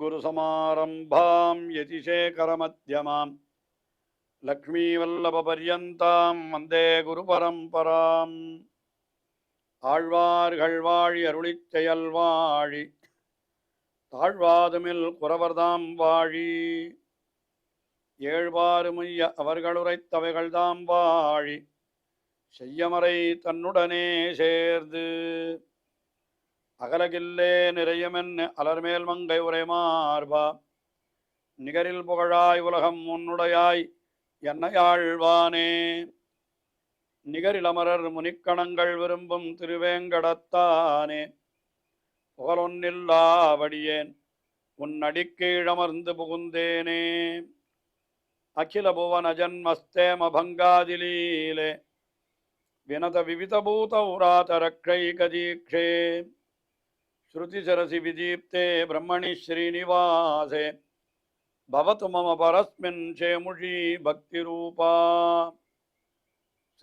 अस्मद्गुरुसमारम्भां यतिशेखरमध्यमां लक्ष्मीवल्लभपर्यन्तां वन्दे गुरुपरम्पराम् ஆழ்வார்கள் வாழி அருளிச் செயல் வாழி தாழ்வாதுமில் குறவர்தாம் வாழி ஏழ்வாறுமைய அவர்களுரைத்தவைகள்தாம் வாழி செய்யமறை தன்னுடனே சேர்ந்து அகலகில்லே நிறையுமென்னு அலர்மேல் மங்கை உரைமார்பா நிகரில் புகழாய் உலகம் உன்னுடையாய் என்னையாழ்வானே நிகரிலமரர் முனிக்கணங்கள் விரும்பும் திருவேங்கடத்தானே புகழொன்னில்லாவடியேன் உன் அடிக்கீழமர்ந்து புகுந்தேனே அகில புவன ஜன்மஸ்தேம பங்காதிலீலே வினத விவிதபூத உராதரக்ஷைகதீக்ஷே ஸ்ருதிசரசி விதீப்தே பிரம்மணி ஸ்ரீனிவாசே பவது மம பரஸ்மின் சேமுஷி பக்திரூபா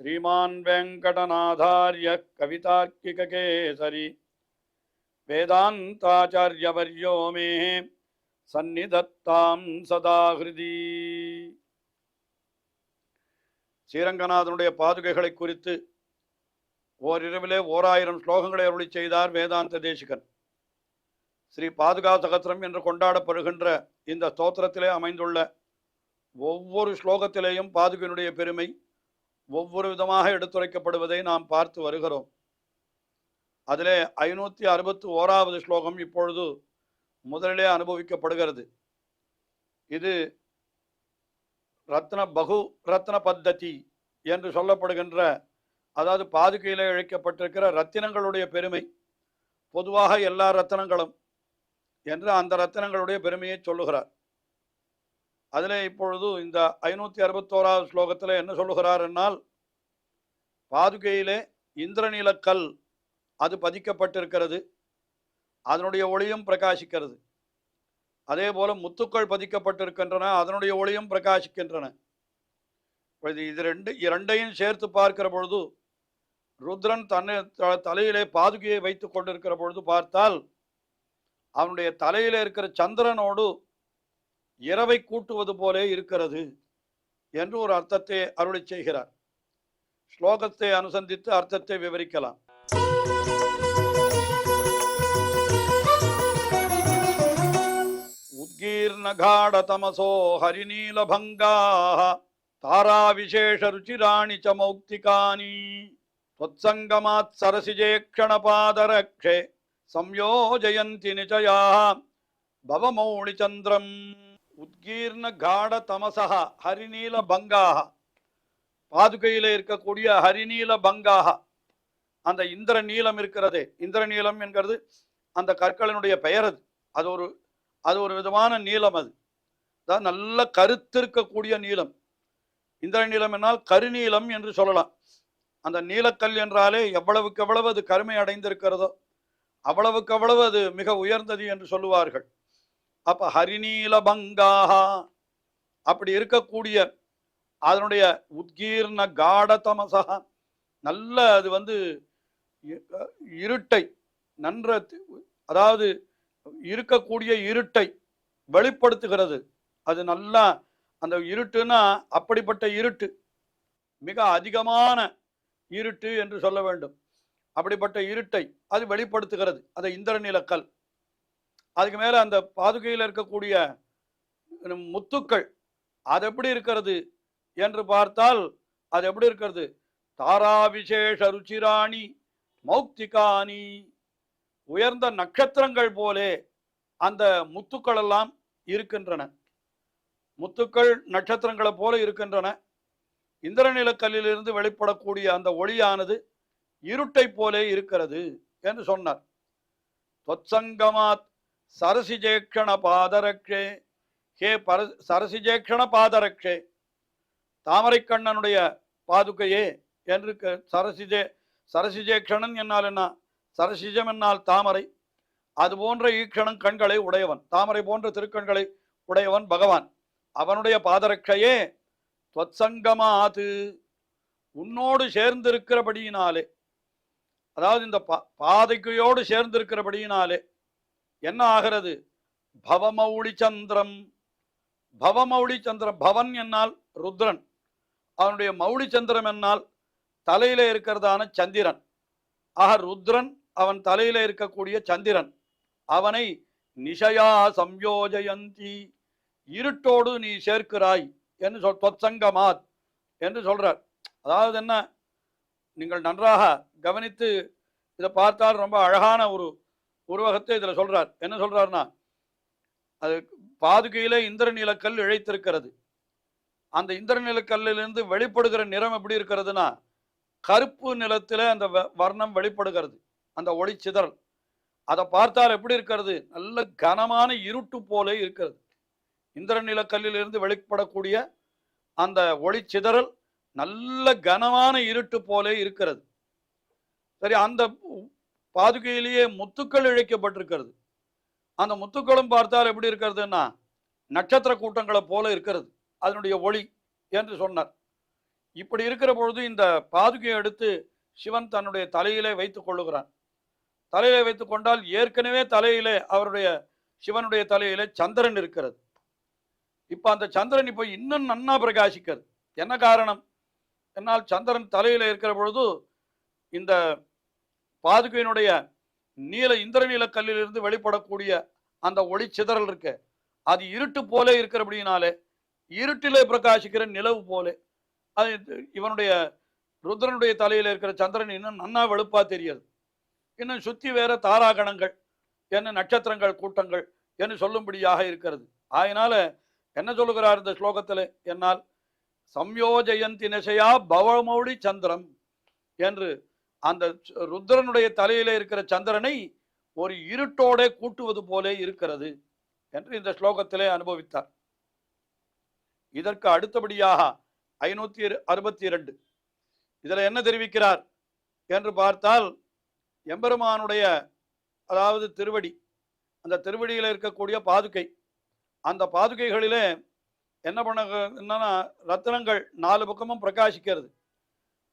श्रीमान् वेङ्कटनाथार्य कवितार्किककेसरी वेदान्ताचार्यवर्यो मे सन्निधत्तां सदा हृदि. ஸ்ரீரங்கநாதனுடைய பாதுகைகளை குறித்து ஓரிரவிலே 1000 ஸ்லோகங்களை அருளி செய்தார் வேதாந்த தேசிகன். ஸ்ரீ பாதுகா சகஸ்ரம் என்று கொண்டாடப்படுகின்ற இந்த ஸ்தோத்திரத்திலே அமைந்துள்ள ஒவ்வொரு ஸ்லோகத்திலேயும் பாதுகையினுடைய பெருமை ஒவ்வொரு விதமாக எடுத்துரைக்கப்படுவதை நாம் பார்த்து வருகிறோம். அதிலே 561வது ஸ்லோகம் இப்பொழுது முதலிலே அனுபவிக்கப்படுகிறது. இது ரத்ன பத்ததி என்று சொல்லப்படுகின்ற, அதாவது பாதுகையிலே இழைக்கப்பட்டிருக்கிற ரத்தினங்களுடைய பெருமை, பொதுவாக எல்லா ரத்தினங்களும் என்று அந்த ரத்தினங்களுடைய பெருமையை சொல்லுகிறார். அதிலே இப்பொழுது இந்த 561வது ஸ்லோகத்தில் என்ன சொல்லுகிறார் என்னால், பாதுகையிலே இந்திரநீலக்கல் அது பதிக்கப்பட்டிருக்கிறது, அதனுடைய ஒளியும் பிரகாசிக்கிறது. அதே போல முத்துக்கள் பதிக்கப்பட்டிருக்கின்றன, அதனுடைய ஒளியும் பிரகாசிக்கின்றன. இது இரண்டையும் சேர்த்து பார்க்கிற பொழுது ருத்ரன் தலையிலே பாதுகையை வைத்து கொண்டிருக்கிற பொழுது பார்த்தால் அவனுடைய தலையிலே இருக்கிற சந்திரனோடு இரவை கூட்டுவது போலே இருக்கிறது என்று ஒரு அர்த்தத்தை அருளி செய்கிறார். ஸ்லோகத்தை அனுசந்தித்து அர்த்தத்தை விவரிக்கலாம். உத்கீர்ணகாட தமசோ ஹரிநீலபங்காஹ தாரா விசேஷ ருச்சிராணி ச மௌக்திகானி த்வத்சங்கமாத் சரசிஜேக்ஷணபாதரக்ஷே சம்யோஜயந்தி நிச்சயாஹ பவமௌளிச்சந்திரம். உத்கீர்ண காட தமசா ஹரிநீல பங்காக, பாதுகையில இருக்கக்கூடிய ஹரிநீல பங்காக, அந்த இந்திர நீலம் இருக்கிறதே, இந்திர நீலம் என்கிறது அந்த கற்களினுடைய பெயர். அது ஒரு விதமான நீலம். அது நல்ல கருத்திருக்கக்கூடிய நீலம். இந்திர நீலம் என்னால் கருநீலம் என்று சொல்லலாம். அந்த நீலக்கல் என்றாலே எவ்வளவுக்கு எவ்வளவு அது கருமை அடைந்திருக்கிறதோ அவ்வளவுக்கு அவ்வளவு அது மிக உயர்ந்தது என்று சொல்லுவார்கள். அப்ப ஹரிநீல பங்காக அப்படி இருக்கக்கூடிய அதனுடைய உத்கீர்ண காடதமசா, நல்ல அது இருட்டை நன்ற, அதாவது இருக்கக்கூடிய இருட்டை வெளிப்படுத்துகிறது. அது நல்லா அந்த இருட்டுனா அப்படிப்பட்ட இருட்டு, மிக அதிகமான இருட்டு என்று சொல்ல வேண்டும். அப்படிப்பட்ட இருட்டை அது வெளிப்படுத்துகிறது, அது இந்திரநீலக்கல். அதுக்கு மேல அந்த பாதுகையில் இருக்கக்கூடிய முத்துக்கள் அது எப்படி இருக்கிறது என்று பார்த்தால், அது எப்படி இருக்கிறது, தாரா விசேஷ ருச்சிராணி மௌக்திகானி, உயர்ந்த நட்சத்திரங்கள் போலே அந்த முத்துக்கள் எல்லாம் இருக்கின்றன. முத்துக்கள் நட்சத்திரங்களை போல இருக்கின்றன. இந்திரநீலக்கல்லிலிருந்து வெளிப்படக்கூடிய அந்த ஒளியானது இருட்டை போலே இருக்கிறது என்று சொன்னார். தொத்சங்கமாத் சரசிஜேக்ஷண பாதரக்ஷே, ஹே சரசிஜேக்ஷண பாதரக்ஷே, தாமரைக்கண்ணனுடைய பாதுகையே என்று. சரசிஜேக்ஷணன் என்னால் என்ன, சரசிஜம் என்னால் தாமரை, அது போன்ற ஈக்ஷணம் கண்களை உடையவன், தாமரை போன்ற திருக்கண்களை உடையவன் பகவான். அவனுடைய பாதரக்ஷையே துவத்சங்கமாது, உன்னோடு சேர்ந்திருக்கிறபடியினாலே, அதாவது இந்த பாதைக்கையோடு சேர்ந்திருக்கிறபடியினாலே என்ன ஆகிறது, பவமௌளி சந்திரம். பவமௌளி சந்திரம், பவன் என்னால் ருத்ரன், அவனுடைய மௌளி சந்திரம் என்னால் தலையில இருக்கிறதான சந்திரன். ஆக ருத்ரன் அவன் தலையில இருக்கக்கூடிய சந்திரன். அவனை நிஷயா சம்யோஜயந்தி, இருட்டோடு நீ சேர்க்கிறாய் என்று தொத்சங்கமாத் என்று சொல்றார். அதாவது என்ன, நீங்கள் நன்றாக கவனித்து இதை பார்த்தால் ரொம்ப அழகான ஒரு உருவகத்தை இதில் சொல்றார். என்ன சொல்றாருன்னா, அது பாதுகையில இந்திரநீலக்கல் இழைத்திருக்கிறது. அந்த இந்திரநீலக்கல்லிலிருந்து வெளிப்படுகிற நிறம் எப்படி இருக்கிறதுனா, கருப்பு நிலத்தில் அந்த வர்ணம் வெளிப்படுகிறது, அந்த ஒளி சிதறல். அதை பார்த்தால் எப்படி இருக்கிறது, நல்ல கனமான இருட்டு போல இருக்கிறது. இந்திரநீலக்கல்லிலிருந்து வெளிப்படக்கூடிய அந்த ஒளி சிதறல் நல்ல கனமான இருட்டு போல இருக்கிறது. சரி, அந்த பாதுகையிலேயே முத்துக்கள் இழைக்கப்பட்டிருக்கிறது. அந்த முத்துக்களும் பார்த்தால் எப்படி இருக்கிறதுன்னா, நட்சத்திர கூட்டங்களை போல இருக்கிறது அதனுடைய ஒளி என்று சொன்னார். இப்படி இருக்கிற பொழுது இந்த பாதுகையை எடுத்து சிவன் தன்னுடைய தலையிலே வைத்துக் கொள்ளுகிறான். தலையிலே வைத்துக் கொண்டால் ஏற்கனவே தலையிலே அவருடைய சிவனுடைய தலையிலே சந்திரன் இருக்கிறது. இப்ப அந்த சந்திரன் இப்ப இன்னும் நன்னா பிரகாசிக்கிறது. என்ன காரணம் என்னால், சந்திரன் தலையில இருக்கிற பொழுது இந்த பாதுகையினுடைய இந்திரநீல கல்லிலிருந்து வெளிப்படக்கூடிய அந்த ஒளி சிதறல் இருக்கு, அது இருட்டு போல இருக்கிறபடினாலே இருட்டிலே பிரகாசிக்கிற நிலவு போல அது இவனுடைய ருத்ரனுடைய தலையில இருக்கிற சந்திரன் இன்னும் நன்னா வெளுப்பா தெரியாது. இன்னும் சுத்தி வேற தாராகணங்கள் என்ன நட்சத்திரங்கள் கூட்டங்கள் என்று சொல்லும்படியாக இருக்கிறது. அதனால என்ன சொல்லுகிறார் இந்த ஸ்லோகத்தில் என்னால், சம்யோஜயந்தி நிசையா பவமௌளி சந்திரம் என்று அந்த ருத்ரனுடைய தலையில இருக்கிற சந்திரனை ஒரு இருட்டோட கூட்டுவது போல இருக்கிறது என்று இந்த ஸ்லோகத்திலே அனுபவித்தார். இதற்கு அடுத்தபடியாக 562 இதுல என்ன தெரிவிக்கிறார் என்று பார்த்தால், எம்பெருமானுடைய அதாவது திருவடி, அந்த திருவடியில் இருக்கக்கூடிய பாதுகை, அந்த பாதுகைகளிலே என்ன என்னன்னா ரத்னங்கள் 4 பக்கமும் பிரகாசிக்கிறது.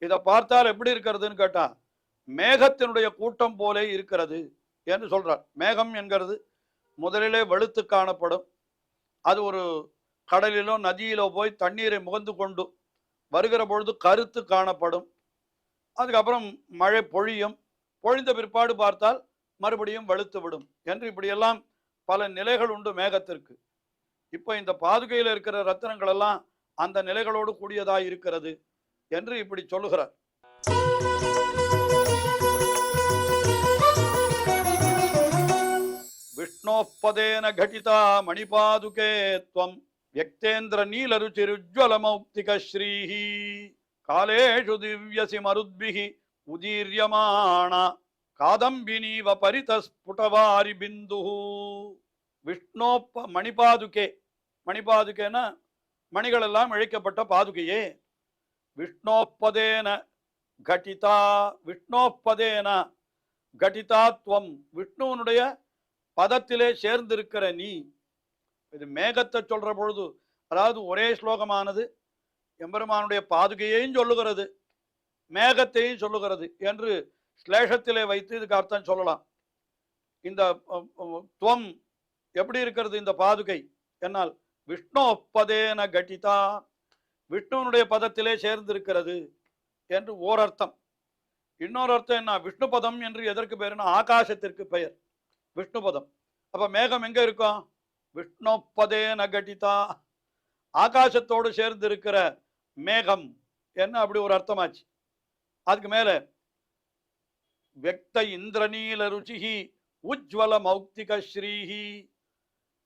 இதை பார்த்தால் எப்படி இருக்கிறதுன்னு கேட்டா, மேகத்தினுடைய கூட்டம் போல இருக்கிறது என்று சொல்றார். மேகம் என்கிறது முதலிலே வெளுத்து காணப்படும். அது ஒரு கடலிலோ நதியிலோ போய் தண்ணீரை முகந்து கொண்டு வருகிற பொழுது கருத்து காணப்படும். அதுக்கப்புறம் மழை பொழியும், பொழிந்த பிற்பாடு பார்த்தால் மறுபடியும் வெளுத்து விடும் என்று இப்படியெல்லாம் பல நிலைகள் உண்டு மேகத்திற்கு. இப்போ இந்த பாதுகையில் இருக்கிற ரத்தினங்கள் எல்லாம் அந்த நிலைகளோடு கூடியதாக இருக்கிறது என்று இப்படி சொல்லுகிறார். விஷ்ணோப்பதேன கடிதா மணிபாதுகே த்வம் வியக்தேந்திர நீலருச்சிருஜ்வல மௌக்திக ஸ்ரீஹி காலேஷு திவ்யசி மருத்பிஹி உதீர்யமானா காதம்பினீவ பரிதஸ்புடவாரி பிந்துஹு. மணிபாதுகே, மணிபாதுகேனா மணிகள் எல்லாம் இழைக்கப்பட்ட பாதுகையே. விஷ்ணோப்பதேன கடிதா, விஷ்ணோப்பதேன கடிதாத்வம், விஷ்ணுவனுடைய பதத்திலே சேர்ந்திருக்கிற நீ. இது மேகத்தை சொல்ற பொழுது, அதாவது ஒரே ஸ்லோகமானது எம்பெருமானுடைய பாதுகையையும் சொல்லுகிறது மேகத்தையும் சொல்லுகிறது என்று ஸ்லேஷத்திலே வைத்து இதுக்கு அர்த்தம் சொல்லலாம். இந்த துவம் எப்படி இருக்கிறது இந்த பாதுகை என்னால், விஷ்ணோப்பதேன கடிதா, விஷ்ணுவனுடைய பதத்திலே சேர்ந்திருக்கிறது என்று ஓர் அர்த்தம். இன்னொரு அர்த்தம் என்ன, விஷ்ணு பதம் என்று எதற்கு பெயர்னா ஆகாசத்திற்கு பெயர் விஷ்ணு பதம். அப்ப மேகம் எங்க இருக்கும், விஷ்ணோப்பதேன கடிதா, ஆகாசத்தோடு சேர்ந்து இருக்கிற மேகம் என்ன அப்படி ஒரு அர்த்தமாச்சு. அதுக்கு மேல வெக்த இந்திரநீல ருச்சிஹி உஜ்வல மௌக்திக ஸ்ரீஹி,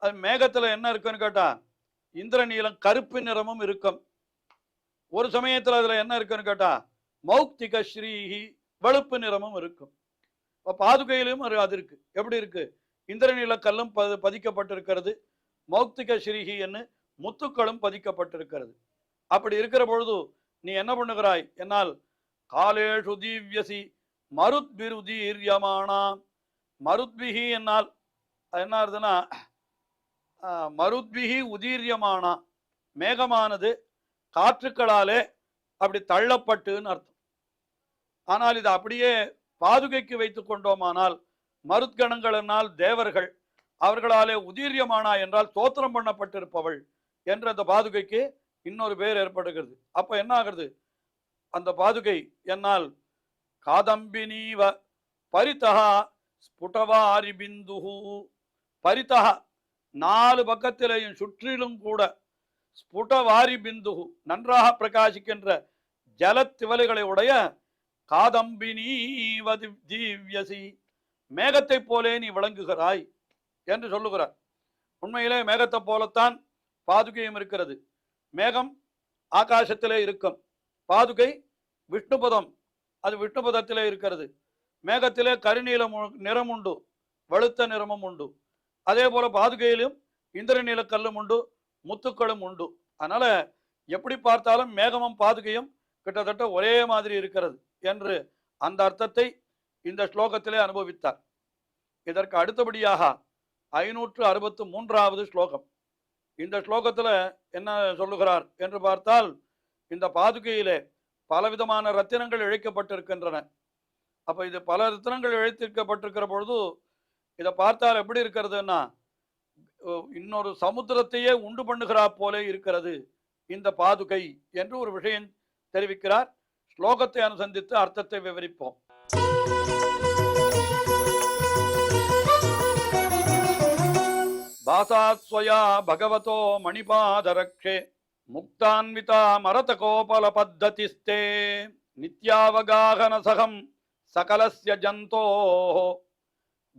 அது மேகத்துல என்ன இருக்குன்னு கேட்டா இந்திரநீலம் கருப்பு நிறமும் இருக்கும். ஒரு சமயத்துல அதுல என்ன இருக்குன்னு கேட்டா மௌக்திக ஸ்ரீஹி வெளுப்பு நிறமும் இருக்கும். பாதுகையிலும் அது இருக்கு. எப்படி இருக்கு, இந்திரநீல கல்லும் பதிக்கப்பட்டிருக்கிறது, மௌக்திக ஸ்ரீஹி என்று முத்துக்களும் பதிக்கப்பட்டிருக்கிறது. அப்படி இருக்கிற பொழுது நீ என்ன பண்ணுகிறாய் என்னால், காலேஷு தீவ்யசி மருத்பிருதீர்யமானா, மருத்பிகி என்னால் என்ன இருதுன்னா மருத்பிகி உதீர்யமானா, மேகமானது காற்றுக்களாலே அப்படி தள்ளப்பட்டுன்னு அர்த்தம். ஆனால் இது அப்படியே பாதுகைக்கு வைத்துக் கொண்டோமானால் மருத்கணங்கள் என்னால் தேவர்கள், அவர்களாலே உதீரியமானா என்றால் தோத்திரம் பண்ணப்பட்டிருப்பவள் என்ற அந்த பாதுகைக்கு இன்னொரு பேர் ஏற்படுகிறது. அப்ப என்ன ஆகிறது? அந்த பாதுகை என்னால் காதம்பினீவ பரிதஹா ஸ்புடவாரி பிந்துஹு, பரிதஹா 4 பக்கத்திலேயும் சுற்றிலும் கூட ஸ்புடவாரி பிந்துஹு நன்றாக பிரகாசிக்கின்ற ஜலத்திவலைகளை உடைய காதம்பினீவ தீவ்யசி, மேகத்தை போலே நீ விளங்குகிறாய் என்று சொல்லுகிறார். உண்மையிலே மேகத்தை போலத்தான் பாதுகையும் இருக்கிறது. மேகம் ஆகாசத்திலே இருக்கும், பாதுகை விஷ்ணுபதம், அது விஷ்ணுபதத்திலே இருக்கிறது. மேகத்திலே கருநீல நிறம் உண்டு, வெளுத்த நிறமும் உண்டு. அதே போல பாதுகையிலும் இந்திரநீல கல்லும் உண்டு, முத்துக்களும் உண்டு. அதனால எப்படி பார்த்தாலும் மேகமும் பாதுகையும் கிட்டத்தட்ட ஒரே மாதிரி இருக்கிறது என்று அந்த அர்த்தத்தை இந்த ஸ்லோகத்திலே அனுபவித்தார். இதற்கு அடுத்தபடியாக 563வது ஸ்லோகம். இந்த ஸ்லோகத்துல என்ன சொல்லுகிறார் என்று பார்த்தால், இந்த பாதுகையிலே பலவிதமான ரத்தினங்கள் இழைக்கப்பட்டிருக்கின்றன. அப்ப இது பல ரத்தினங்கள் இழைத்திருக்கப்பட்டிருக்கிற பொழுது இதை பார்த்தால் எப்படி இருக்கிறதுன்னா, இன்னொரு சமுத்திரத்தையே உண்டு பண்ணுகிறா போலே இருக்கிறது இந்த பாதுகை என்று ஒரு விஷயம் தெரிவிக்கிறார். ஸ்லோகத்தை அனுசந்தித்து அர்த்தத்தை விவரிப்போம். பாசாத்ஸ்வயா பகவதோ மணிபாதரக்ஷே முக்தான்விதா மரதகோபல பத்ததிஸ்தே நித்யாவகாகனசகம் சகலஸ்ய ஜந்தோः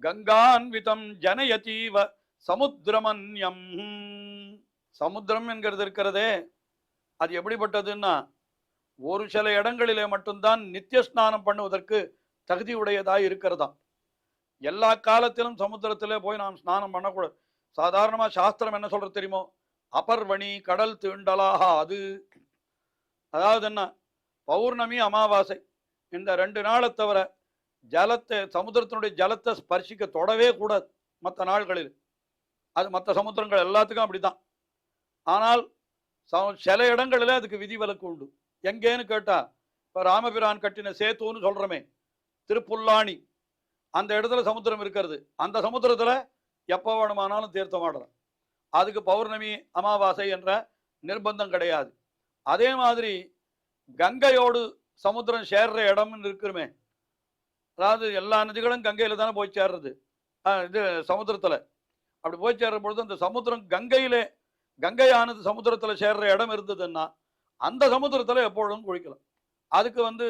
கங்கான்விதம் ஜனயதீவ சமுத்திரமன்யம். சமுத்திரம் என்கிறது இருக்கிறதே, அது எப்படிப்பட்டதுன்னா, ஒரு சில இடங்களிலே மட்டும்தான் நித்திய ஸ்நானம் பண்ணுவதற்கு தகுதியுடையதாய் இருக்கிறதாம். எல்லா காலத்திலும் சமுத்திரத்திலே போய் நாம் ஸ்நானம் பண்ணக்கூடாது. சாதாரணமா சாஸ்திரம் என்ன சொல்றது தெரியுமோ? அபர்வணி, கடல் தீண்டலாக அது. அதாவது என்ன, பௌர்ணமி அமாவாசை இந்த 2 நாளை தவிர ஜலத்தை, சமுத்திரத்தினுடைய ஜலத்தை ஸ்பர்சிக்க தொடவே கூடாது மற்ற நாள்களில். அது மற்ற சமுத்திரங்கள் எல்லாத்துக்கும் அப்படிதான். ஆனால் சில இடங்களில் அதுக்கு விதிவிலக்கு உண்டு. எங்கேன்னு கேட்டா, இப்போ ராமபிரான் கட்டின சேத்துன்னு சொல்றோமே, திருப்புல்லாணி, அந்த இடத்துல சமுத்திரம் இருக்கிறது. அந்த சமுத்திரத்துல எப்போ வேணுமானாலும் தீர்த்தம் ஆடலாம். அதுக்கு பௌர்ணமி அமாவாசை என்ற நிர்பந்தம் கிடையாது. அதே மாதிரி கங்கையோடு சமுத்திரம் சேர்ற இடம்னு இருக்குமே, அதாவது எல்லா நதிகளும் கங்கையில தானே போய் சேர்றது, இது சமுத்திரத்துல. அப்படி போய் சேர்ற பொழுது அந்த சமுத்திரம் கங்கையிலே, கங்கையானது சமுத்திரத்துல சேர்ற இடம் இருந்ததுன்னா அந்த சமுத்திரத்துல எப்பொழுதும் குளிக்கலாம். அதுக்கு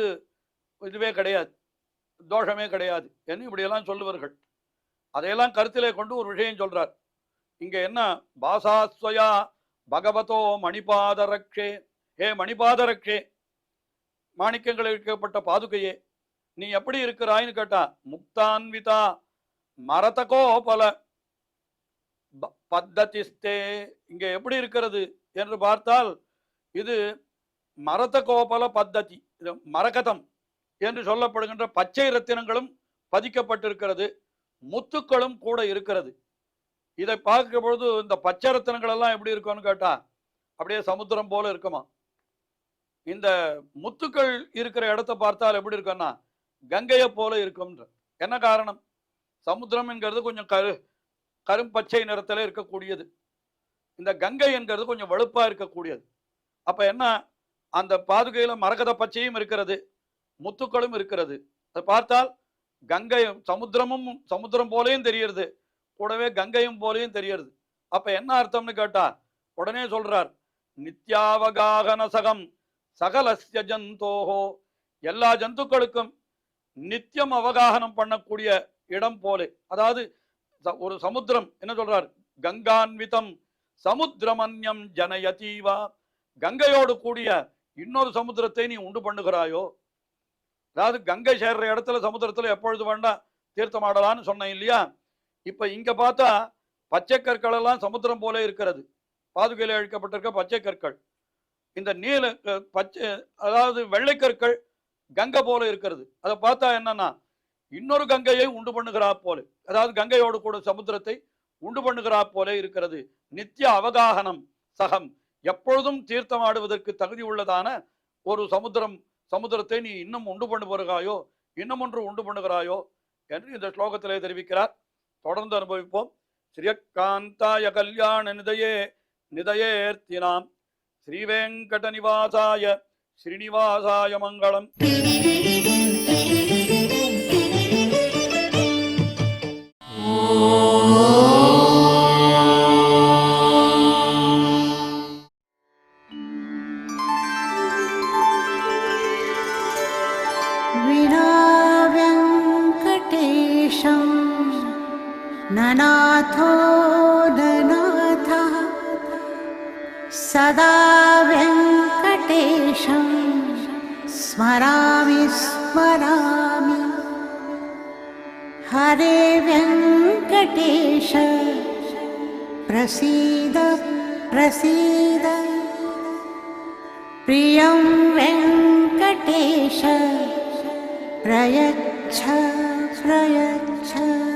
இதுவே கிடையாது, தோஷமே கிடையாது என்று இப்படியெல்லாம் சொல்லுவார்கள். அதையெல்லாம் கருத்திலே கொண்டு ஒரு விஷயம் சொல்றார். இங்க என்ன, பாசாஸ்வயா பகவதோ மணிபாதரக்ஷே, ஹே மணிபாதரக்ஷே, மாணிக்கங்கள் இருக்கப்பட்ட பாதுகையே, நீ எப்படி இருக்கிறாய்னு கேட்டா, முக்தான்விதா மரதகோபல பத்ததிஸ்தே, இங்க எப்படி இருக்கிறது என்று பார்த்தால், இது மரதகோபல பத்ததி, மரகதம் என்று சொல்லப்படுகின்ற பச்சை ரத்தினங்களும் பதிக்கப்பட்டிருக்கிறது, முத்துக்களும் கூட இருக்கிறது. இதை பார்க்கிற பொழுது இந்த பச்சை ரத்தினங்கள் எல்லாம் எப்படி இருக்கும்னு கேட்டா, அப்படியே சமுத்திரம் போல இருக்குமா. இந்த முத்துக்கள் இருக்கிற இடத்தை பார்த்தால் எப்படி இருக்குன்னா, கங்கையை போல இருக்கும். என்ன காரணம்? சமுத்திரம் என்கிறது கொஞ்சம் கரும்பச்சை நிறத்தில் இருக்கக்கூடியது, இந்த கங்கை என்கிறது கொஞ்சம் வெளுப்பா இருக்கக்கூடியது. அப்ப என்ன, அந்த பாதுகையில மரகத பச்சையும் இருக்கிறது, முத்துக்களும் இருக்கிறது. அதை பார்த்தால் கங்கை சமுத்திரமும் சமுத்திரம் போலையும் தெரிகிறது, கூடவே கங்கையும் போலையும் தெரிகிறது. அப்ப என்ன அர்த்தம்னு கேட்டா, உடனே சொல்றார், நித்யாவகாகனசகம் சகலஸ்ய ஜந்தோஹோ, எல்லா ஜந்துக்களுக்கும் நித்தியம் அவகாகனம் பண்ணக்கூடிய இடம் போலே. அதாவது ஒரு சமுத்திரம் என்ன சொல்றார், கங்கான்விதம் சமுத்திரமன்யம் ஜனயதீவா, கங்கையோடு கூடிய இன்னொரு சமுத்திரத்தை நீ உண்டு பண்ணுகிறாயோ. அதாவது கங்கை சேர்ற இடத்துல சமுத்திரத்துல எப்பொழுது வேண்டாம் தீர்த்தமாடலான்னு சொன்னேன் இல்லையா. இப்ப இங்க பார்த்தா பச்சை கற்கள் எல்லாம் சமுத்திரம் போல இருக்கிறது, பாதுகையில அழிக்கப்பட்டிருக்க பச்சை கற்கள். இந்த நீல பச்சை, அதாவது வெள்ளை கற்கள் கங்கை போல இருக்கிறது. அதை பார்த்தா என்னன்னா, இன்னொரு கங்கையை உண்டு பண்ணுகிறா போல, அதாவது கங்கையோடு கூட சமுத்திரத்தை உண்டு பண்ணுகிறா போல இருக்கிறது. நித்திய அவகாகனம் சகம், எப்பொழுதும் தீர்த்தமாடுவதற்கு தகுதி உள்ளதான ஒரு சமுத்திரத்தை நீ இன்னும் உண்டு பண்ணு வருகிறாயோ, இன்னும் ஒன்று உண்டு பண்ணுகிறாயோ என்று இந்த ஸ்லோகத்திலே தெரிவிக்கிறார். தொடர்ந்து அனுபவிப்போம். ஸ்ரீயக்காந்தாய கல்யாண நிதயேர்த்தினாம் ஸ்ரீவேங்கடநிவாசாய ஸ்ரீனிவாசாய மங்களம். विनाव्यङ्कटेशं ननाथो ननाथः सदा व्यङ्कटेशं स्मरामि स्मरामि. हरे व्यङ्कटेश प्रसीद प्रसीद. प्रियं वेङ्कटेश प्रयच्छ प्रयच्छ.